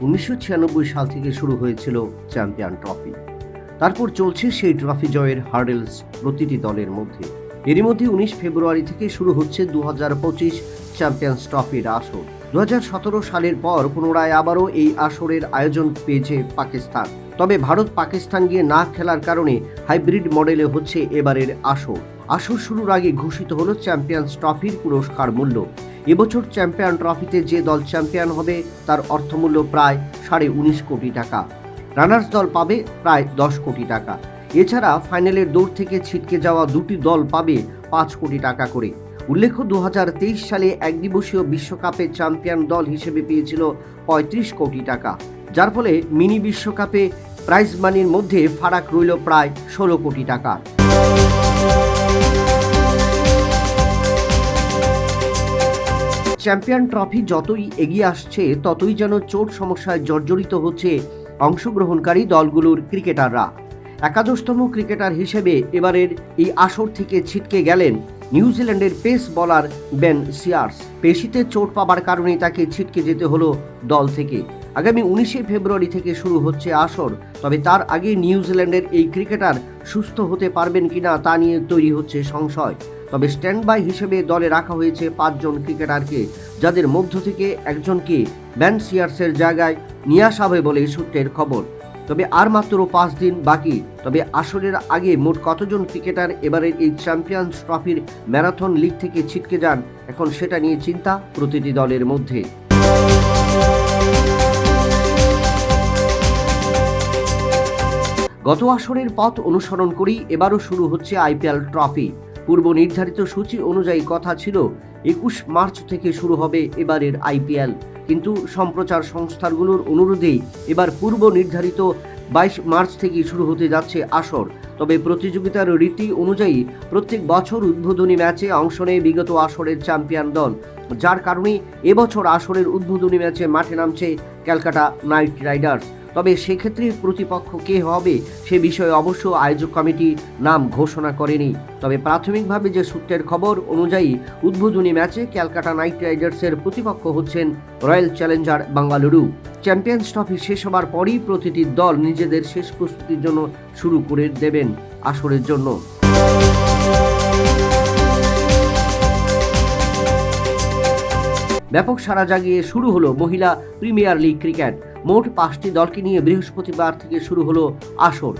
1996 সাল থেকে শুরু হয়েছিল চ্যাম্পিয়ন ট্রফি। তারপর চলছে সেই ট্রফি জয়ের হার্ডেলস প্রতিটি দলের মধ্যে। এরই মধ্যে 19 ফেব্রুয়ারি থেকে শুরু হচ্ছে 2025 চ্যাম্পিয়ন্স ট্রফির আসর। 2017 সালের পর পুনরায় আবারও এই আসরের আয়োজন পেয়েছে পাকিস্তান। তবে ভারত পাকিস্তান গিয়ে না খেলার কারণে হাইব্রিড মডেলে হচ্ছে এবারের আসর। আসর শুরুর আগে ঘোষিত হলো চ্যাম্পিয়ন্স ট্রফির পুরস্কার মূল্য। এবছর চ্যাম্পিয়ন ট্রফিতে যে দল চ্যাম্পিয়ন হবে তার অর্থমূল্য প্রায় 19.5 কোটি টাকা। রানার্স দল পাবে প্রায় 10 কোটি টাকা। এছাড়া ফাইনালের দৌড় থেকে ছিটকে যাওয়া দুটি দল পাবে 5 কোটি টাকা করে। উল্লেখ্য 2023 সালে একদিবসীয় বিশ্বকাপে চ্যাম্পিয়ন দল হিসেবে পেয়েছিল 35 কোটি টাকা, যার ফলে মিনি বিশ্বকাপে প্রাইজ মানির মধ্যে ফারাক রইল প্রায় 16 কোটি টাকা। চ্যাম্পিয়ন ট্রফি যতই এগিয়ে আসছে ততই যেন চোট সমস্যায় জর্জরিত হচ্ছে অংশগ্রহণকারী দলগুলোর ক্রিকেটাররা। একাদশতম ক্রিকেটার হিসেবে এবারের এই আসর থেকে ছিটকে গেলেন নিউজিল্যান্ডের পেস বোলার বেন সিয়ার্স। পেশিতে চোট পাবার কারণে তাকে ছিটকে যেতে হলো দল থেকে। আগামী 19 ফেব্রুয়ারি থেকে শুরু হচ্ছে আসর। তবে তার আগে নিউজিল্যান্ডের এই ক্রিকেটার সুস্থ হতে পারবেন কিনা তা নিয়ে তৈরি হচ্ছে সংশয়। তবে স্ট্যান্ড বাই হিসেবে দলে রাখা হয়েছে 5 জন ক্রিকেটারকে, যাদের মধ্য থেকে একজনকে বেন সিয়ার্সের জায়গায় নিয়ে আসা হবে বলে সূত্রের খবর। তবে আর মাত্র 5 দিন বাকি। তবে আসরের আগে মোট কতজন ক্রিকেটার এবারের এই চ্যাম্পিয়ন্স ট্রফির ম্যারাথন লিগ থেকে ছিটকে যান, এখন সেটা নিয়ে চিন্তা প্রতিটি দলের মধ্যে। গত আসরের পথ অনুসরণ করেই এবারও শুরু হচ্ছে আইপিএল ট্রফি। পূর্ব নির্ধারিত সূচি অনুযায়ী কথা ছিল 21 মার্চ থেকে শুরু হবে এবারের আইপিএল, কিন্তু সম্প্রচার সংস্থাগুলোর অনুরোধেই এবার পূর্ব নির্ধারিত 22 মার্চ থেকে শুরু হতে যাচ্ছে আসর। তবে প্রতিযোগিতার রীতি অনুযায়ী প্রত্যেক বছর উদ্বোধনী ম্যাচে অংশ নেয় বিগত আসরের চ্যাম্পিয়ন দল, যার কারণে এবছর আসরের উদ্বোধনী ম্যাচে মাঠে নামছে ক্যালকাটা নাইট রাইডার্স। তবে সেক্ষেত্রে প্রতিপক্ষ কে হবে সে বিষয়ে অবশ্য আয়োজক কমিটি নাম ঘোষণা করেনি। তবে প্রাথমিকভাবে যে সূত্রের খবর অনুযায়ী উদ্বোধনী ম্যাচে ক্যালকাটা নাইট রাইডার্সের প্রতিপক্ষ হচ্ছেন royal Challenger Bengaluru. Champions trophy শেষ হবার পরই প্রতিটি দল নিজেদের শেষ প্রস্তুতির জন্য শুরু করে দেবেন আসরের জন্য। ব্যাপক সাড়া জাগিয়ে শুরু হলো মহিলা প্রিমিয়ার লিগ ক্রিকেট। মোট 5টি দলকে নিয়ে বৃহস্পতিবার থেকে শুরু হলো আসর।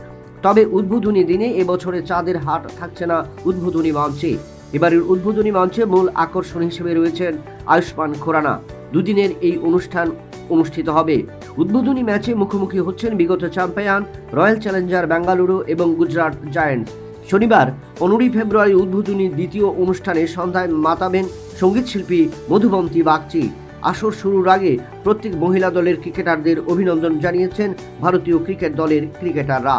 তবে উদ্বোধনী দিনে এবছরে চাঁদের হাট থাকছে না উদ্বোধনী মঞ্চে। এবারের উদ্বোধনী মঞ্চে মূল আকর্ষণ হিসেবে রয়েছেন আয়ুষ্মান খুরানা। দুদিনের এই অনুষ্ঠান অনুষ্ঠিত হবে। উদ্বোধনী ম্যাচে মুখোমুখি হচ্ছেন বিগত চ্যাম্পিয়ন রয়্যাল চ্যালেঞ্জার বেঙ্গালুরু এবং গুজরাট জায়ান্টস। শনিবার 15 ফেব্রুয়ারি উদ্বোধনী দ্বিতীয় অনুষ্ঠানে সন্ধ্যায় মাতাবেন সঙ্গীত শিল্পী মধুবন্তী বাগচি। আসর শুরুর আগে প্রত্যেক মহিলা দলের ক্রিকেটারদের অভিনন্দন জানিয়েছেন ভারতীয় ক্রিকেট দলের ক্রিকেটাররা।